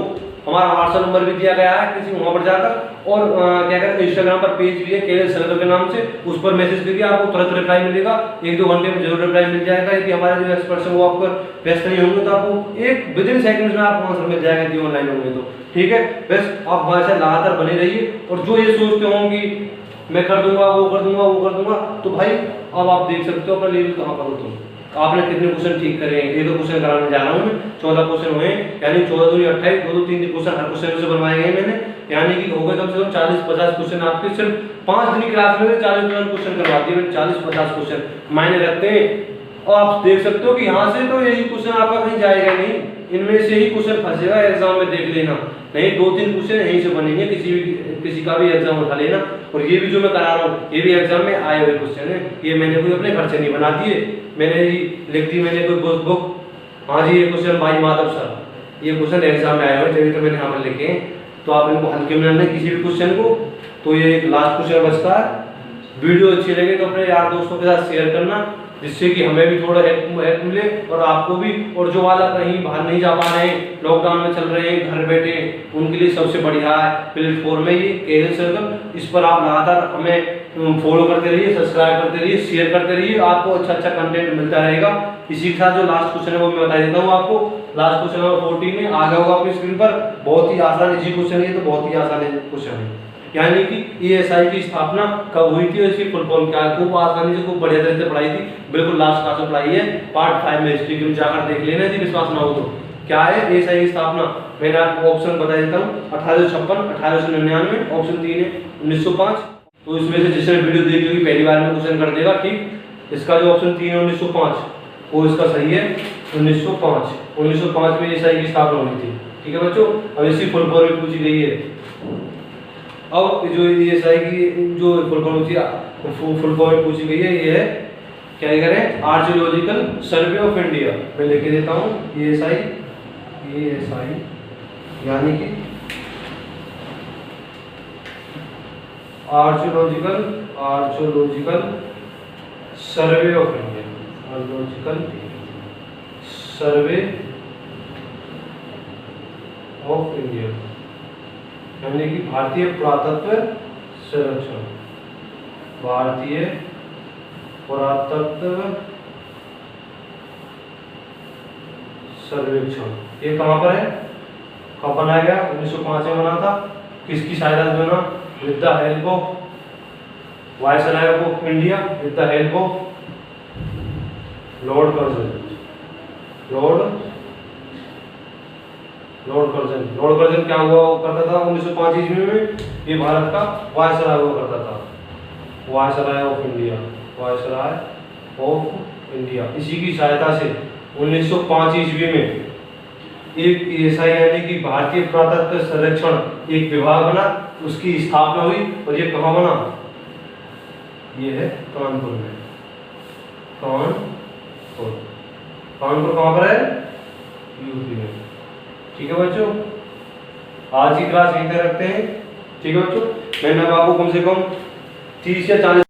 हमारा व्हाट्सएप नंबर भी दिया गया है, किसी वहां पर जाकर, और क्या कहते हैं इंस्टाग्राम पर पेज भी है केएल सर्कल के नाम से, उस पर मैसेज करिए, आपको तुरंत रिप्लाई मिलेगा। 1-2 घंटे में जरूर रिप्लाई मिल जाएगा। यदि हमारे जो एक्सपर्ट्स हैं वो आपको व्यस्त नहीं होंगे तो आपको एक विदिन सेकंड्स में आपको आंसर मिल जाएगा यदि ऑनलाइन होंगे तो। ठीक है, बस आप हमारे साथ लगातार बने रहिए। और जो ये सोचते हो कि मैं कर दूंगा, वो कर दूंगा, तो भाई अब आप देख सकते हो अपना लेवल कहाँ पर हो। तुम आपने कितने क्वेश्चन ठीक करे हैं? 1-2 क्वेश्चन कराने जा रहा हूँ मैं, 14 क्वेश्चन हुए, यानी 14 दूनी 28, 2-3 क्वेश्चन हर क्वेश्चन से बनवाए गए मैंने, यानी कि हो गए कम से कम 40-50 क्वेश्चन आपके। सिर्फ 5 दिन की क्लास में 40 क्वेश्चन करवाती है, 40-50 क्वेश्चन मायने रखते हैं। और आप देख सकते हो कि यहाँ से तो यही क्वेश्चन आपका कहीं जाएगा नहीं, इनमें से ही क्वेश्चन फंसेगा एग्जाम में, देख लेना। नहीं, 2-3 क्वेश्चन यहीं से बनेंगे, किसी का भी एग्जाम उठा लेना। और ये भी जो मैं करा रहा हूँ ये भी एग्जाम में आए हुए क्वेश्चन है, ये मैंने कोई अपने घर से नहीं बना दिए, मैंने ही लिख दी मैंने कोई बुक। हाँ जी, ये क्वेश्चन भाई माधव सर, ये क्वेश्चन एग्जाम में आए हुए, जब तो मैंने यहाँ पर लिखे हैं, तो आप इनको हल्के में लेना किसी भी क्वेश्चन को। तो ये एक लास्ट क्वेश्चन बचता है। वीडियो अच्छी लगे तो अपने यार दोस्तों के साथ शेयर करना, जिससे कि हमें भी थोड़ा हेल्प मिले और आपको भी। और जो वाला कहीं बाहर नहीं जा पा रहे हैं, लॉकडाउन में चल रहे हैं, घर बैठे, उनके लिए सबसे बढ़िया है प्लेटफॉर्म है ये केएल सर्कल। इस पर आप लगातार हमें फॉलो करते रहिए, सब्सक्राइब करते रहिए, शेयर करते रहिए, आपको अच्छा कंटेंट मिलता रहेगा। इसी के साथ जो लास्ट क्वेश्चन है वो मैं बता देता हूँ आपको। लास्ट क्वेश्चन नंबर 14 में आ गया होगा आपकी स्क्रीन पर, बहुत ही आसान इजी क्वेश्चन है, तो बहुत ही आसान क्वेश्चन है। यानी कि ईएसआई की स्थापना कब हुई थी और इसकी फुल फॉर्म क्या है, खूब आसानी से खूब बढ़िया तरीके से पढ़ाई थी, बिल्कुल लास्ट क्लास में पढ़ाई है, पार्ट 5 में हिस्ट्री की, जाकर देख लेना यदि विश्वास ना हो तो। क्या है ईएसआई की स्थापना? मैंने आपको ऑप्शन बता देता हूँ, 1856, 1899, ऑप्शन 3 है 1905। तो इसमें से जिसने वीडियो देखी होगी पहली बार में क्वेश्चन कर देगा। ठीक, इसका जो ऑप्शन 3 है 1905 वो इसका सही है। 1905 में ईएसआई की स्थापना हुई थी। ठीक है बच्चों, अब इसकी फुल फॉर्म भी पूछी गई है। अब जो ईएसआई की जो फुल फॉर्म पूछी गई है, ये है क्या करें, आर्कियोलॉजिकल सर्वे ऑफ इंडिया। मैं लिख देता हूँ ईएसआई यानी कि archaeological survey of India, archaeological survey of India, यानी कि भारतीय पुरातत्व संरक्षण, भारतीय पुरातत्व सर्वेक्षण। ये कहाँ पर है, कब बनाया गया? 1905 में बना था। किसकी सहायता से बना? With the help of viceroy of India with the help of Lord Curzon. Lord Curzon क्या हुआ करता था 1905 ईस्वी में, ये भारत का वायसराय हुआ करता था, वायसराय ऑफ इंडिया। इसी की सहायता से 1905 ईस्वी में एक ऐसा यानी कि भारतीय पुरातत्व संरक्षण एक विभाग बना, उसकी स्थापना हुई। और ये कहाँ बना, ये है कानपुर में। कानपुर कहाँ पर है, यूपी में। ठीक है बच्चों, आज की क्लास यहीं तक रखते हैं। ठीक है बच्चों, मैंने आपको कम से कम 30 या 40